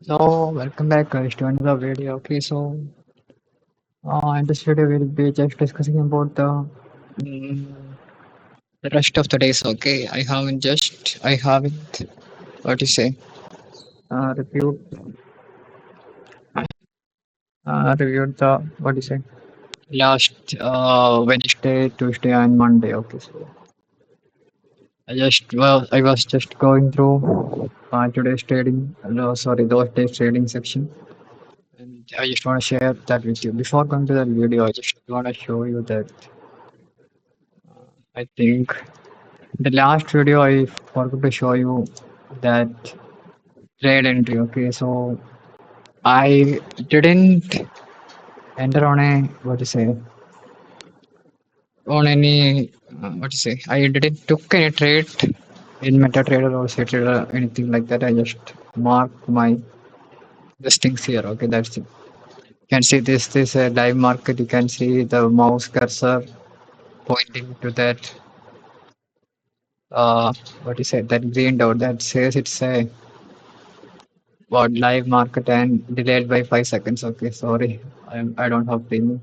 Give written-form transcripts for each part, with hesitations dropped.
So welcome back guys to another video. Okay, so in this video we'll be just discussing about mm, the rest of the days. Okay, I haven't what to say reviewed the what do you say last Wednesday, Tuesday, and Monday. Okay, so I was just going through today's trading. No, sorry, those days trading section. And I just want to share that with you. Before going to that video, I just want to show you that I think the last video I forgot to show you that trade entry. Okay, so I didn't enter on a what to say on any what to say. I didn't took any trade in MetaTrader or CTrader or anything like that. I just marked my listings here. Okay, that's it. You can see this live market. You can see the mouse cursor pointing to that what you say that green dot that says it's a what live market and delayed by 5 seconds. Okay, sorry, I don't have premium.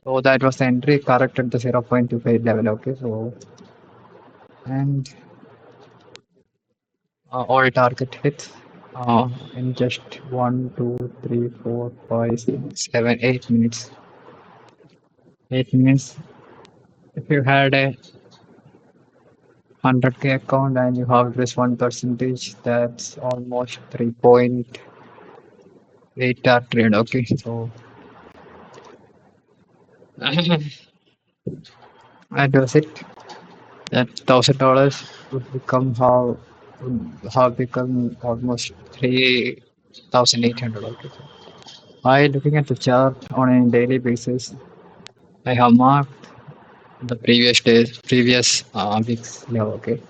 So that was the entry correct at the 0.25 level. Okay, so and all target hits in just 1, 2, 3, 4, 5, 6, 7, 8 minutes. 8 minutes. If you had a 100K account and you have this 1%, that's almost 3.8 hour trade. Okay, so that was it. That $1,000 would become would have become almost 3,800. Okay. By looking at the chart on a daily basis, I have marked the previous weeks level. Okay.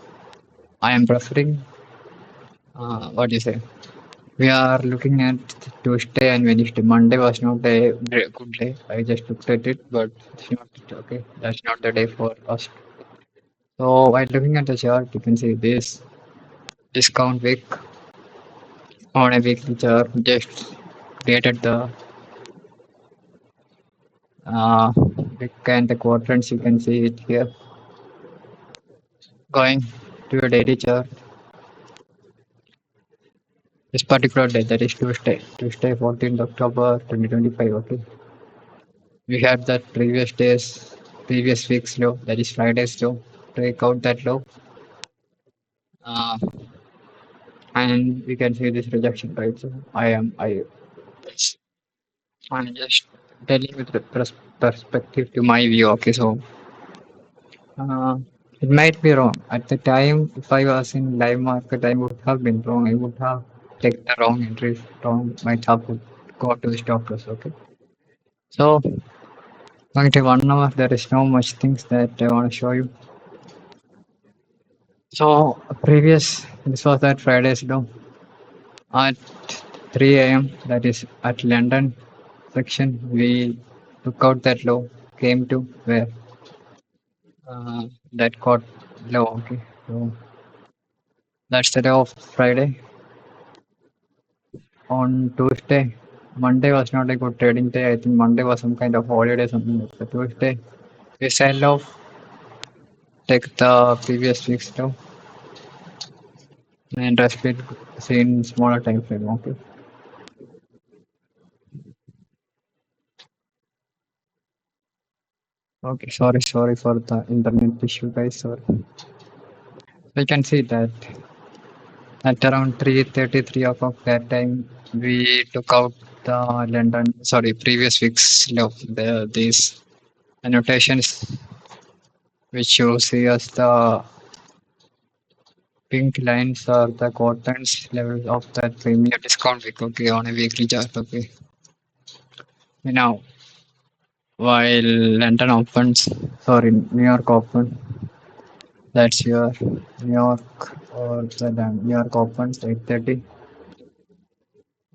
I am preferring what do you say? We are looking at Tuesday and Wednesday. Monday was not a good day. I just looked at it, but it's not okay. That's not the day for us. So while looking at the chart, you can see this discount week on a weekly chart just created the uh, week and the quadrants. You can see it here. Going to a daily chart, this particular day, that is Tuesday 14th October 2025. Okay, we had that previous week's low, that is Friday's low. Take out that low, uh, and we can see this rejection, right? So I'm just telling with the perspective to my view. Okay, so Uh, it might be wrong. At the time, if I was in live market, I would have been wrong. I would have taken the wrong entries. Wrong might have would go to the stop loss. Okay. So going to 1 hour, there is no much things that I want to show you. So this was that Friday's low at 3 a.m. That is at London section. We took out that low, came to where that got low. Okay. So that's the day of Friday. On Tuesday, Monday was not a good trading day. I think Monday was some kind of holiday, something like that. Tuesday, we sell off, take the previous week's low, and rest will see in smaller time frame. Okay. Okay. Sorry for the internet issue, guys. Sorry. We can see that at around 3:33 of that time, we took out the previous week's low. These annotations which you see as the pink lines are the quadrant levels of that premier discount week, okay, on a weekly chart, okay. Now, while London opens, sorry, New York open, that's your New York or the New York opens 8:30.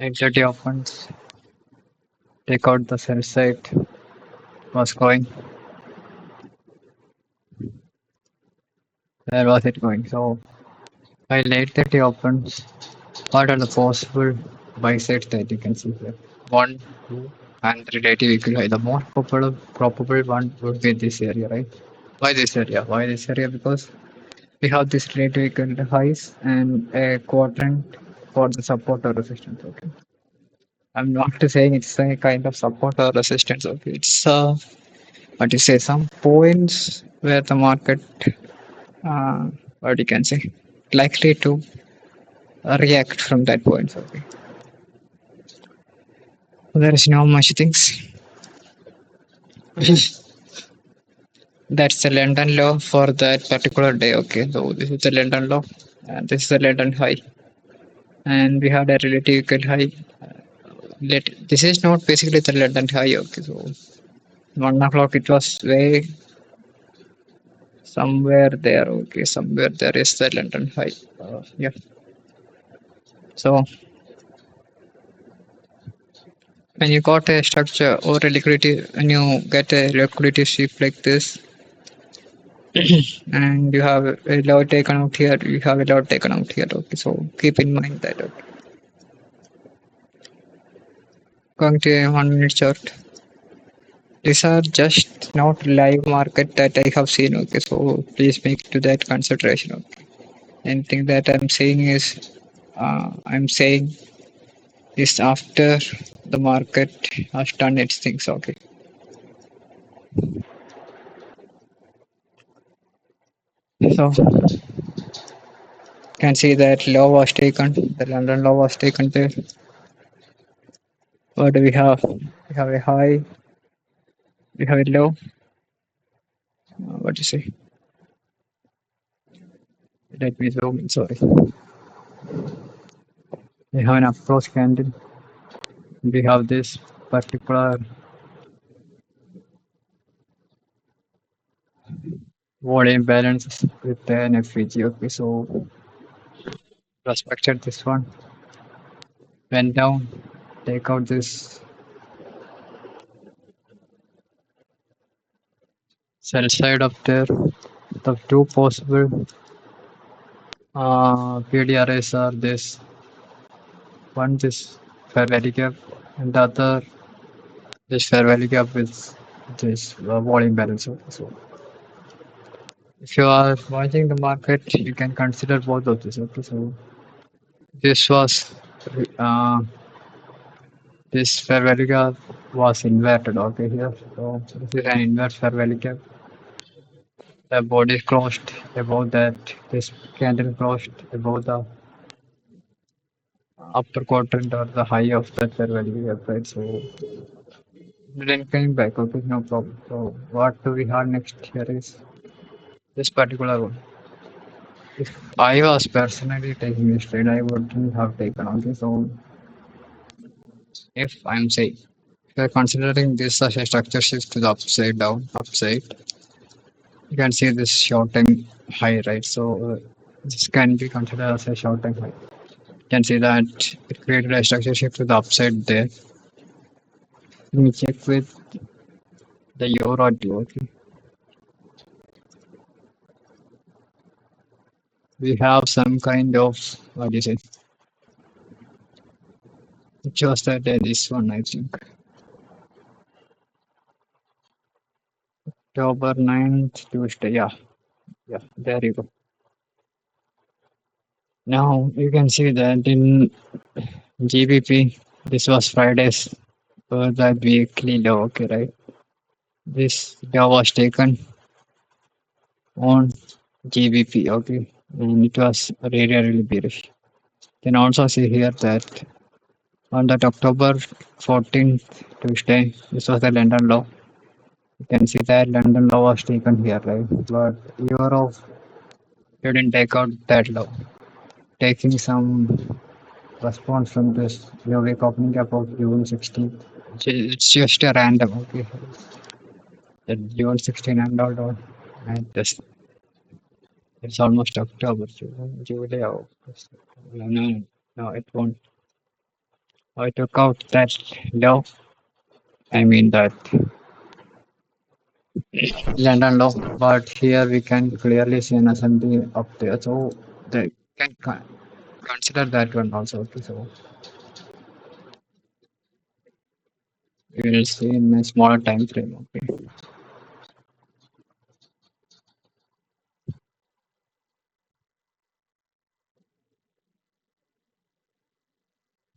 8:30 opens, take out the sell side, was going, where was it going? So, while 8:30 opens, what are the possible buy sides that you can see here. One, two, and relative equal high. The more probable one would be this area, right? Why this area? Why this area? Because we have this relative equal highs and a quadrant for the support or resistance. Okay. I'm not saying it's a kind of support or resistance. Okay. It's what you say, some points where the market, what you can say, likely to react from that point. Okay. There is no much things. That's the London law for that particular day. Okay, so this is the London law, and this is the London high, and we had a relative equal high. This is not basically the London high. Okay, so 1 o'clock it was way somewhere there. Okay, somewhere there is the London high. Yeah. So when you got a structure or a liquidity, when you get a liquidity shift like this, and you have a lot taken out here, you have a lot taken out here. Okay, so keep in mind that. Okay. Going to a 1 minute chart. These are just not live market that I have seen. Okay, so please make to that consideration. Okay. Anything that I'm saying is, I'm saying is after the market has done its things. Okay. So can see that law was taken. The London law was taken there. What do we have? We have a high. We have a low. What do you say? Let me zoom in. Sorry. We have an approach candle. We have this particular volume balance with an FVG. Okay, so respected this one. Went down. Take out this sell side up there. The two possible PDRs are this one, this fair value gap, and the other this fair value gap with this volume balance. Okay, so if you are watching the market, you can consider both of this. Okay, so this was uh, this fair value gap was inverted. Okay, here, so this is an inverse fair value gap. The body crossed above that. This candle crossed above the upper quadrant or the high of that fair value gap, right? So then came back. Okay, no problem. So what do we have next here is this particular one. If I was personally taking this trade, I wouldn't have taken. Okay, so if I'm saying, if you're considering this as a structure shift to the upside down, upside, you can see this short time high, right? So this can be considered as a short time high. You can see that it created a structure shift to the upside there. Let me check with the euro too. Okay. We have some kind of, what do you say? It shows that this one, I think. October 9th, Tuesday. Yeah, yeah, there you go. Now you can see that in GBP, this was Friday's for that weekly low. Okay, right? This low was taken on GBP. Okay, and it was really, really bearish. Can also see here that on that October 14th Tuesday, this was the London low. You can see that London low was taken here, right? But Europe didn't take out that low, taking some response from this low wake opening gap of June 16th. It's just a random, okay? That June 16 and all, and this it's almost October, July, August. No, no, no, it won't. I took out that low. I mean that London low, but here we can clearly see an assembly up there. So they can consider that one also. Okay, so We will see in a smaller time frame. Okay.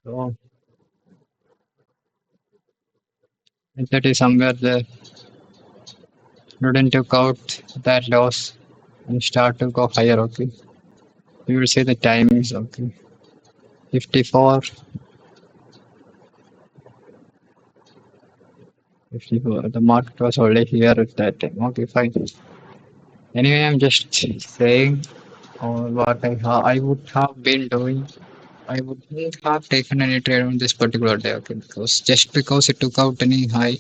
So if that is somewhere there, didn't took out that loss and start to go higher. Okay. We will see the timings. Okay. 54, 54. The market was already here at that time. Okay, fine. Anyway, I'm just saying what I would have been doing. I wouldn't have taken any trade on this particular day, okay, because just because it took out any high,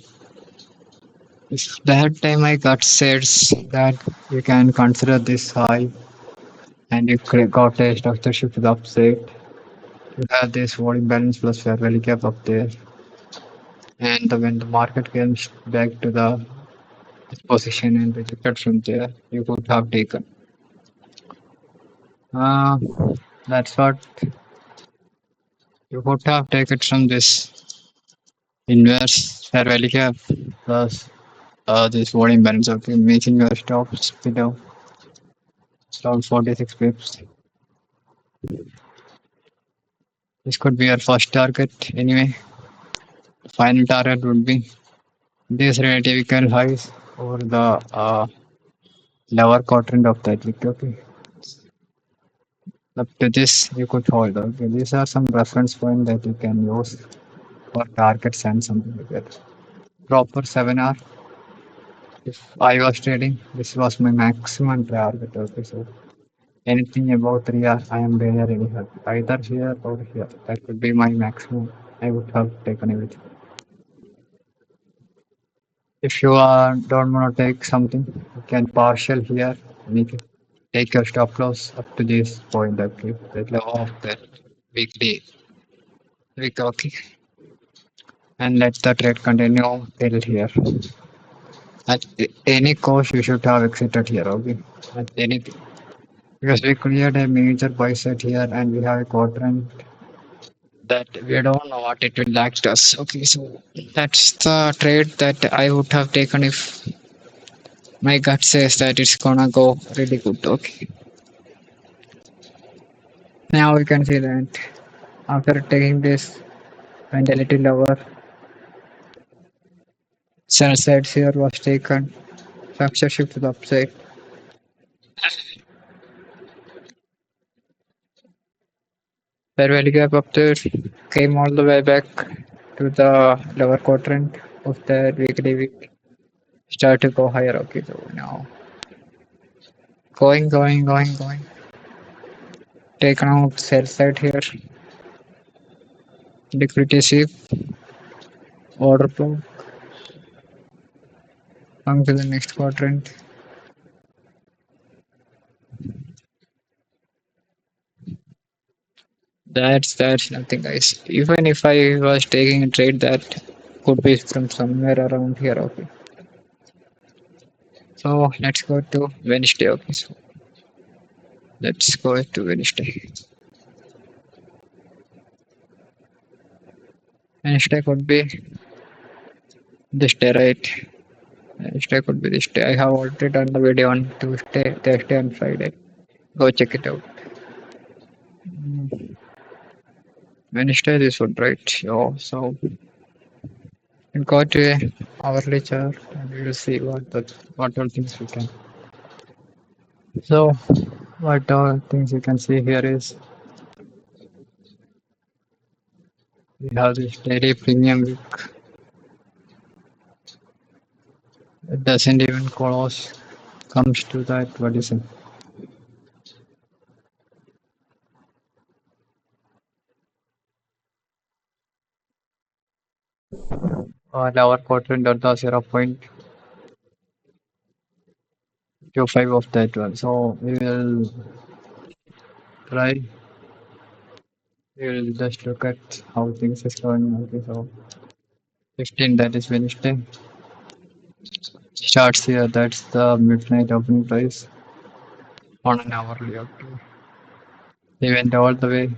if that time I got says that you can consider this high and you got a structure shift to the upside, you have this volume balance plus fair value gap up there, and when the market comes back to the position and rejected from there, you could have taken. Uh, that's what you could have taken from this inverse fair value gap plus this volume balance, okay, making your stops below around 46 pips. This could be your first target anyway. Final target would be these relative highs over the lower quadrant of that wick, okay. Up to this you could hold, okay. These are some reference points that you can use for targets and something like that. Proper 7 hour. If I was trading, this was my maximum target, okay. So anything above 3 hours, I am really, really happy. Either here or here. That would be my maximum. I would have taken everything. If you don't want to take something, you can partial here. And you can take your stop loss up to this point. Okay, the low of that weekly week. Okay, and let the trade continue till here. At any cost, you should have exited here. Okay, at anything. Because we cleared a major buy set here and we have a quadrant that we don't know what it will act us. Okay, so that's the trade that I would have taken if my gut says that it's gonna go really good. Okay, now we can see that after taking this went a little lower, sell side here was taken, structure shift to the upside. Fair value gap up there came all the way back to the lower quadrant of the weekly week. Start to go higher. Okay, so now going. Taken out sell side here. Liquidity sweep, order flow, come to the next quadrant. That's nothing, guys. Even if I was taking a trade that could be from somewhere around here. Okay. So let's go to Wednesday. Okay. So let's go to Wednesday. Wednesday could be this day, right? Wednesday could be this day. I have already done the video on Tuesday, Thursday, and Friday. Go check it out. Wednesday this one, right? So we go to a hourly chart and we will see what all things we can. So what all things you can see here is we have this daily premium week. It doesn't even close comes to that what is it? Lower quadrant or the 0.25 of that one. So we will try. We will just look at how things is going. Okay, so 15 that is Wednesday. Starts here. That's the midnight opening price on an hourly. Okay. They went all the way.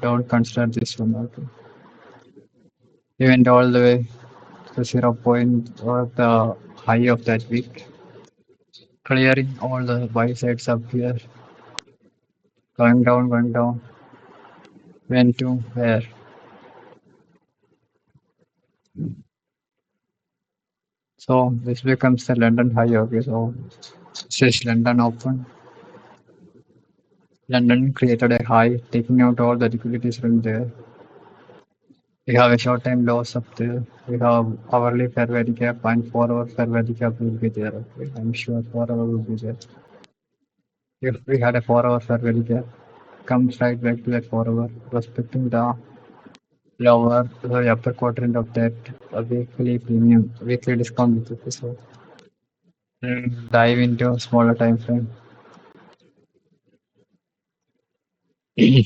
Don't consider this one. Okay. They went all the way. the 0 point or the high of that week, clearing all the buy sides up here, going down, went to where? So this becomes the London high. Okay, so this is London open. London created a high, taking out all the liquidities from there. We have a short-time loss up there. We have hourly fair value gap and 4 hour fair value gap will be there. Okay, I'm sure 4 hour will be there. If we had a 4 hour fair value gap, comes right back to that 4 hour, respecting the lower, the upper quadrant of that weekly premium, weekly discount. Okay, so dive into a smaller time frame. You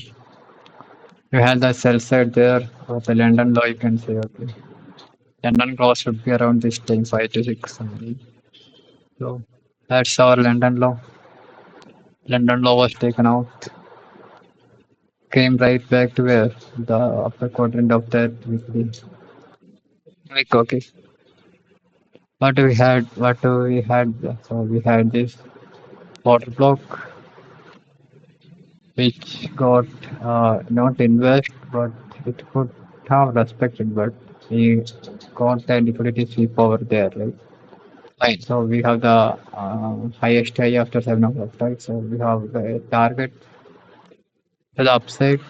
had the sell side there of the London low, you can say, okay. London cross should be around this time, 5 to 6 something. So that's our London low. London low was taken out, came right back to where the upper quadrant of that weekly. Like, okay. What we had, so we had this water block which got not invest, but it could have respected, but we got the liquidity sweep over there, right? Fine. So we have the highest high after 7 o'clock, right? So we have the target to the upside.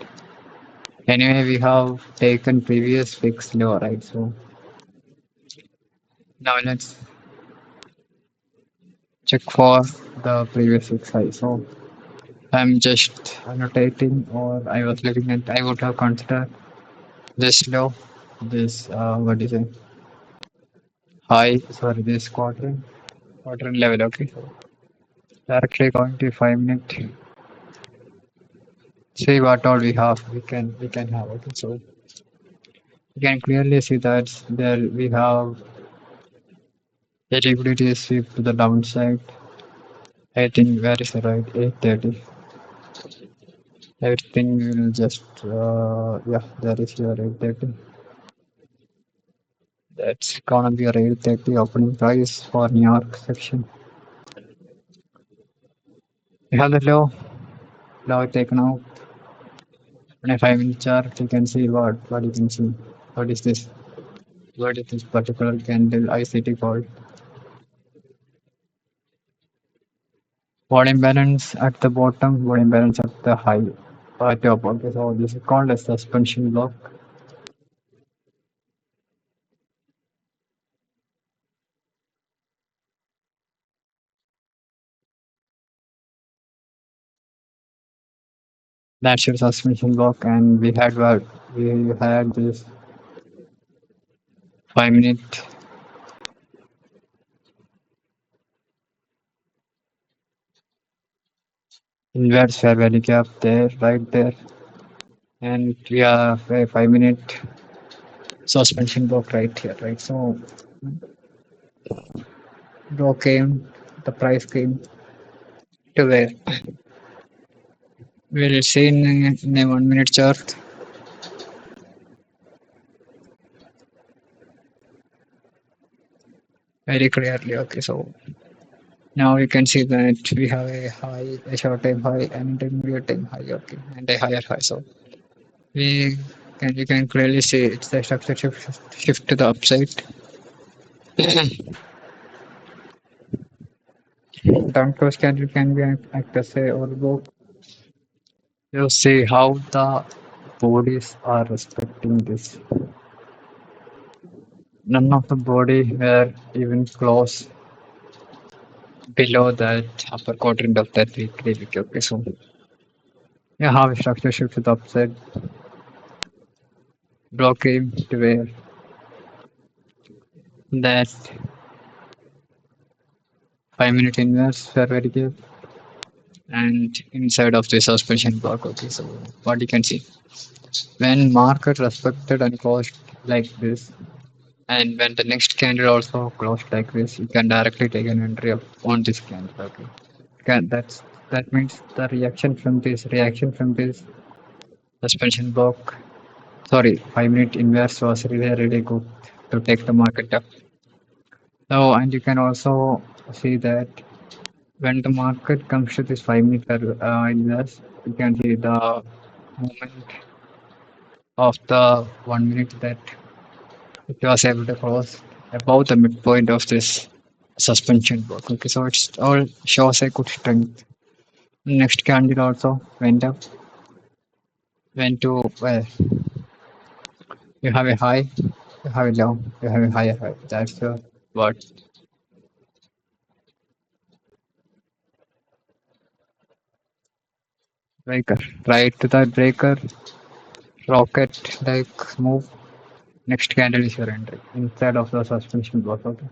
Anyway, we have taken previous fixed low, right? So now let's check for the previous fixed high. So I'm just annotating, or I was looking at. I would have considered this low, this what is it? High. Sorry, this quadrant level. Okay. So directly going to 5 minute. See what all we have. We can have. Okay. So you can clearly see that there we have a liquidity sweep to the downside. I think where is the right 830. Everything will just yeah, there is your 830. That's gonna be your 830 opening price for New York section. We have the low taken out. On a 5 minute chart, you can see what you can see. What is this? What is this particular candle ICT called? Volume balance at the bottom, volume balance at the high top. Okay, so this is called a suspension block. That's your suspension block, and we had this 5 minute inverse fair value gap there, right there, and we have a 5 minute suspension block right here, right? So low came, the price came to where we'll see in a 1 minute chart very clearly. Okay, so now you can see that we have a high, a short time high, and intermediate time high, okay, and a higher high. So we can clearly see it's the structure shift to the upside. Down close candle can be act as a overbought. You see how the bodies are respecting this. None of the body were even close below that upper quadrant of that weekly wick. Okay, so yeah, how structure shift to the upside. Block came to where that 5 minute inverse fair value gap and inside of the suspension block. Okay, so what you can see when market respected and closed like this, and when the next candle also closed like this, you can directly take an entry on this candle. Okay, that means the reaction from this suspension block. Sorry, 5 minute inverse was really good. to take the market up. So, and you can also see that when the market comes to this 5 meter inverse, you can see the movement of the 1 minute that it was able to cross above the midpoint of this suspension block. Okay, so it's all shows a good strength. Next candle also went up, went to well, you have a high, you have a low, you have a higher high. That's what breaker. Right to the breaker, rocket like move. Next candle is your entry instead of the suspension block. Okay.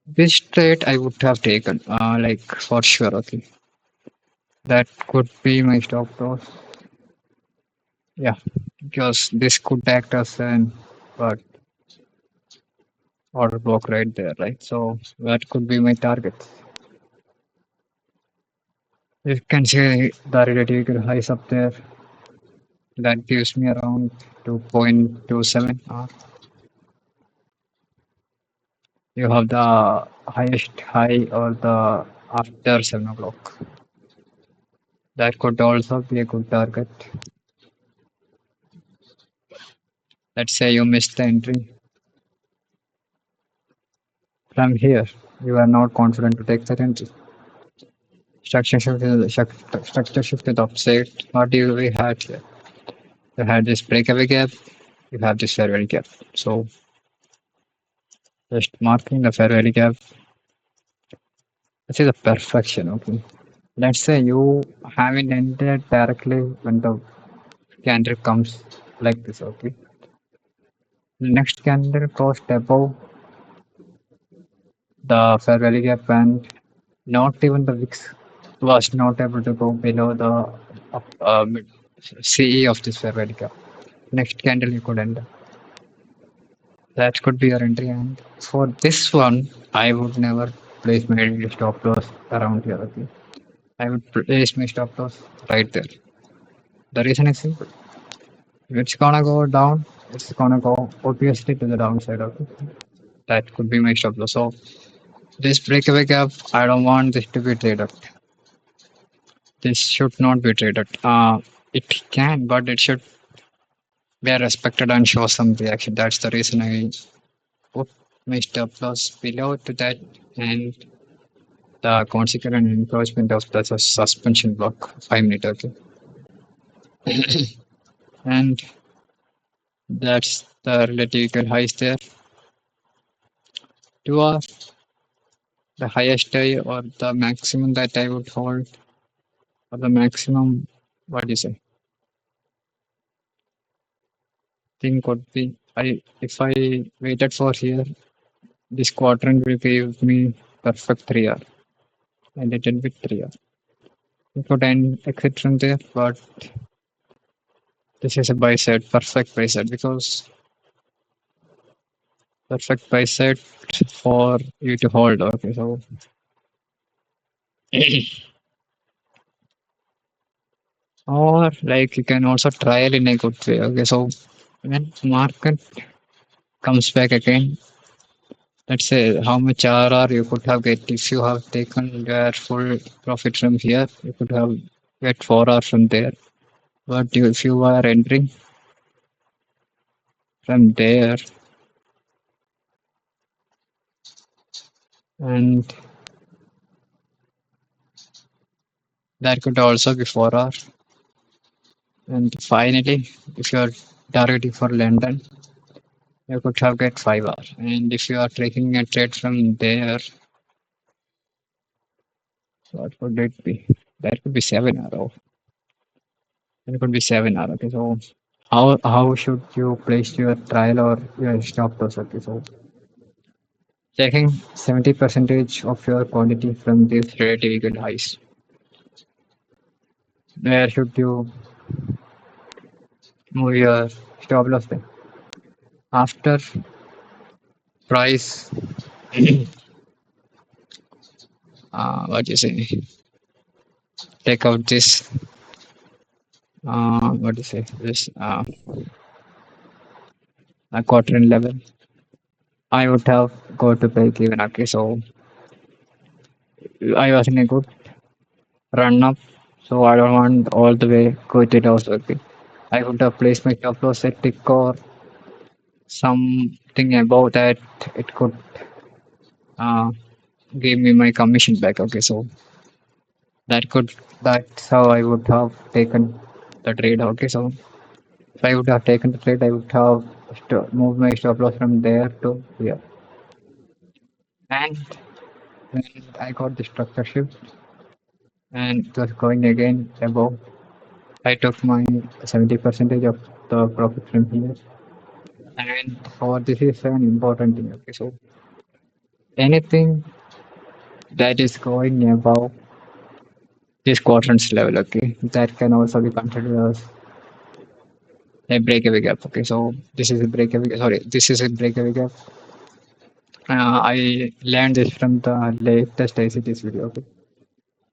This trade I would have taken, like for sure. Okay, that could be my stop loss. Yeah, because this could act as an but order block right there, right? So that could be my target. You can see the relative highs up there. That gives me around 2.27. You have the highest high or the after 7 o'clock. That could also be a good target. Let's say you missed the entry. From here, you are not confident to take that entry. Structure shift to the upside. What do we had here? You had this breakaway gap. You have this fair value gap. So just marking the fair value gap. This is a perfection. Okay. Let's say you haven't entered directly when the candle comes like this. Okay. Next candle crossed above the fair value gap and not even the VIX was not able to go below the CE of this fair value gap. Next candle you could enter. That could be your entry. And for this one, I would never place my stop loss around here. Okay. I would place my stop loss right there. The reason is simple. If it's gonna go down, it's gonna go obviously to the downside of it. That could be my stop loss. So this breakaway gap, I don't want this to be traded. This should not be traded. It can, but it should be respected and show some reaction. That's the reason I put my stop loss below to that and the consequent encroachment of the suspension block 5 minute. Okay. And that's the relative equal highs there. Two are the highest high or the maximum that I would hold or the maximum, what do you say? Thing could be if I waited for here, this quadrant will give me perfect 3R and a little bit 3R. You could end exit from there, but this is a buy side, perfect buy side because perfect buy side for you to hold. Okay, so or like you can also trial in a good way. Okay, so when market comes back again, let's say how much RR you could have get if you have taken your full profit from here, you could have get 4R from there. But if you are entering from there and that could also be 4R. And finally, if you are targeting for London, you could have get 5R. And if you are taking a trade from there, what could it be? That could be 7R. Oh, that could be 7R. Okay, so how should you place your trial or your stop loss? Okay, so checking 70 percentage of your quantity from these relatively good highs. Where should you move your stop loss then? After price, what you say? Take out this. What do you say? This a quarter in level, I would have go to break even. Okay, so I was in a good run up, so I don't want all the way quit it also. Okay, I would have placed my stop loss at tick or something about that. It could uh, give me my commission back. Okay, so that could that's how I would have taken the trade. Okay, so if I would have taken the trade, I would have moved my stop loss from there to here. And when I got the structure shift and it was going again above, I took my 70 percentage of the profit from here. And for this is an important thing. Okay, so anything that is going above this quadrant's level, okay, that can also be considered as a breakaway gap. Okay, so this is a breakaway. Sorry, this is a breakaway gap. I learned this from the latest ICT's video. Okay.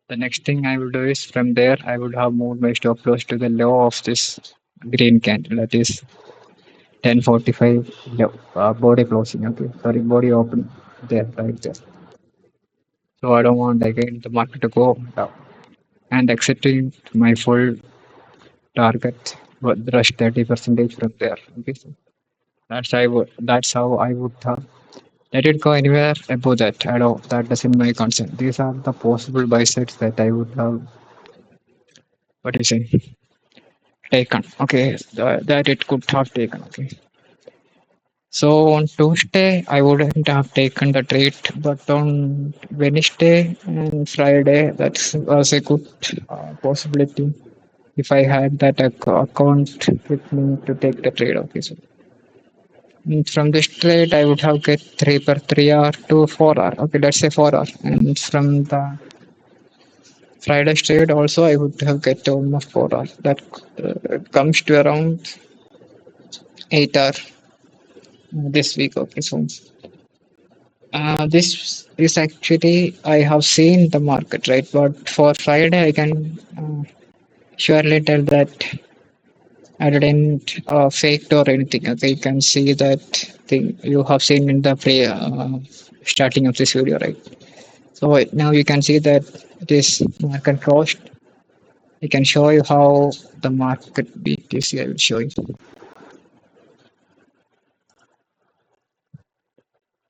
The next thing I will do is from there I would have moved my stop loss to the low of this green candle, that is 10:45 low, body closing. Okay, sorry, body open there, right there. So I don't want again the market to go down and exiting my full target, but the rush 30 percentage from there. Okay, so that's how I would have let it go anywhere above that. I don't that doesn't my concern. These are the possible buy sides that I would have what is it taken. Okay, that it could have taken. Okay. So on Tuesday, I wouldn't have taken the trade, but on Wednesday and Friday, that was a good possibility if I had that account with me to take the trade. Okay, so from this trade, I would have get 3 per 3 hour to 4 hour. Okay, let's say 4 hour. And from the Friday trade also, I would have get almost 4 hour. That comes to around 8 hour this week. Okay, so this is actually I have seen the market, right? But for Friday, I can surely tell that I didn't faked or anything. Okay, you can see that thing you have seen in the starting of this video, right? So now you can see that this market closed. I can show you how the market beat is. I will show you.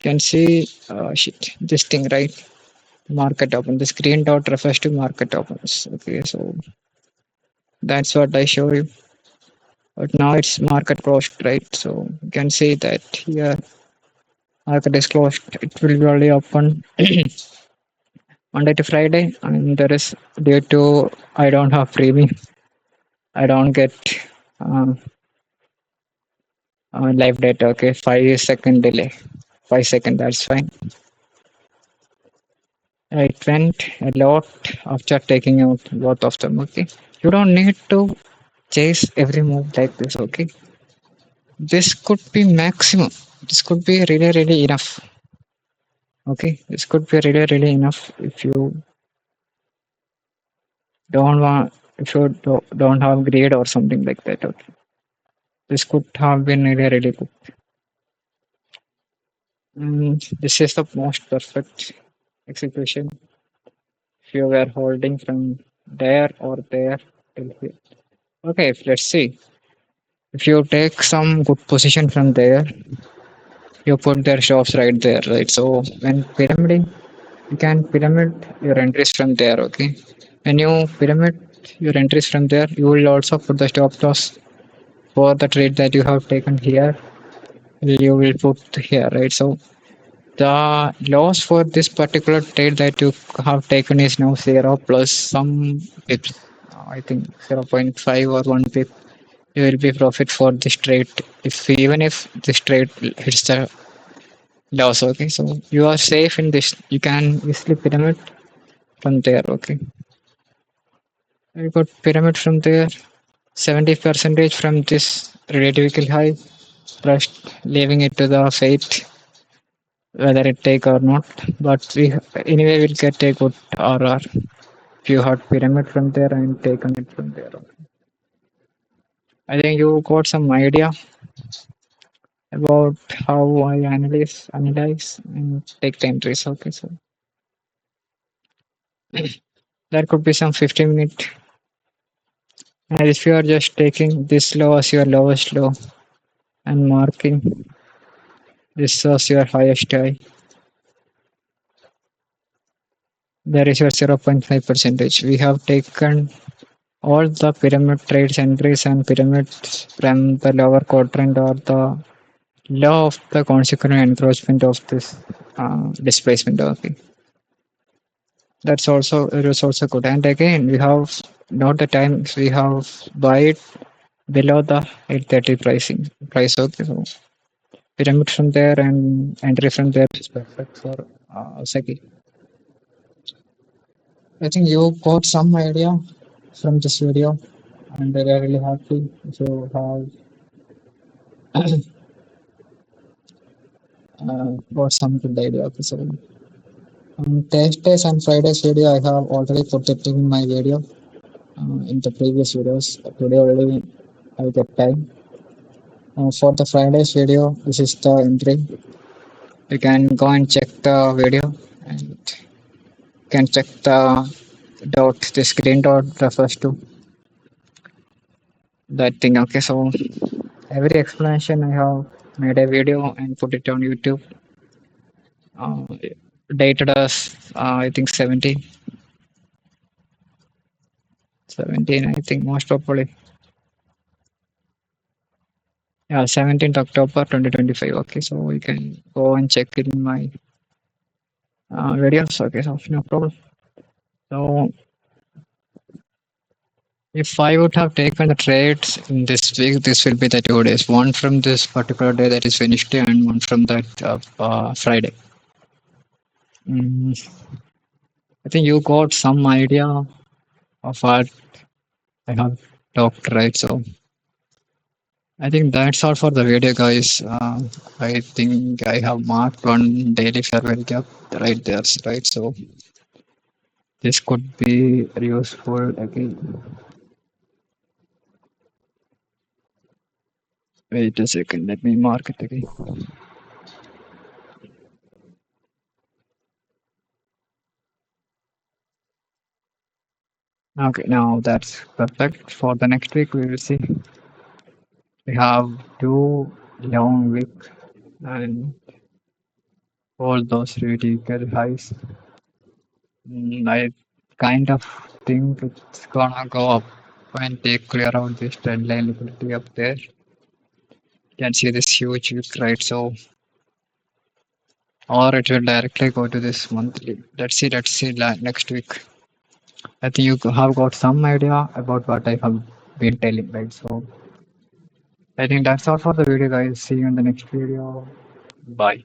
You can see shit, this thing, right? Market open. The screen dot refers to market opens. Okay, so that's what I show you. But now it's market closed, right? So you can see that here market is closed. It will be only open Monday to Friday, and there is due to I don't have premium. I don't get uh, live data. Okay, 5 second delay. 5 second. That's fine. It went a lot after taking out both of them. Okay, you don't need to chase every move like this. Okay, this could be maximum. This could be really enough. Okay, this could be really enough if you don't want if you don't have grade or something like that. Okay, this could have been really good. This is the most perfect execution if you were holding from there or there till here. Okay, let's see. If you take some good position from there, you put their shops right there, right? So when pyramiding, you can pyramid your entries from there. Okay, when you pyramid your entries from there, you will also put the stop loss for the trade that you have taken here. You will put here, right? So the loss for this particular trade that you have taken is now 0 plus some pips. I think 0.5 or 1 pip. You will be profit for this trade if even if this trade hits the loss. Okay, so you are safe in this. You can easily pyramid from there. Okay, I got pyramid from there. 70 percentage from this relatively high, just leaving it to the fate whether it take or not. But we anyway will get a good RR if you had pyramid from there and taken it from there. I think you got some idea about how I analyze and take the entries. Okay, so there could be some 15-minute. And if you are just taking this low as your lowest low and marking this as your highest high, there is your 0.5 percentage. We have taken all the pyramid trades entries and pyramids from the lower quadrant or the low of the consequent encroachment of this displacement. Okay, that's also it is also good. And again, we have not the time we have buy it below the 830 price. Okay, so pyramid from there and entry from there is perfect for Saki. I think you got some idea from this video, and we are really happy to have got some good idea. Okay, so on Thursdays and Fridays video, I have already put it in my video in the previous videos. Today already I get time. For the Fridays video, this is the entry. You can go and check the video and can check the screen dot refers to that thing. Okay, so every explanation I have made a video and put it on YouTube. Uh, Dated as I think 17, I think most probably. Yeah, 17th October 2025. Okay, so you can go and check it in my videos. Okay, so no problem. So if I would have taken the trades in this week, this will be the 2 days. One from this particular day, that is Wednesday, and one from that Friday. Mm, I think you got some idea of what I have talked, right? So I think that's all for the video, guys. I think I have marked one daily farewell gap right there, right? So this could be useful again. Wait a second, let me mark it again. Okay, now that's perfect. For the next week, we will see. We have 2 long weeks and all those critical highs. I kind of think it's gonna go up and take clear out this trend line liquidity up there. You can see this huge wick, right? So, or it will directly go to this monthly. Let's see next week. I think you have got some idea about what I have been telling, right? So, I think that's all for the video, guys. See you in the next video. Bye.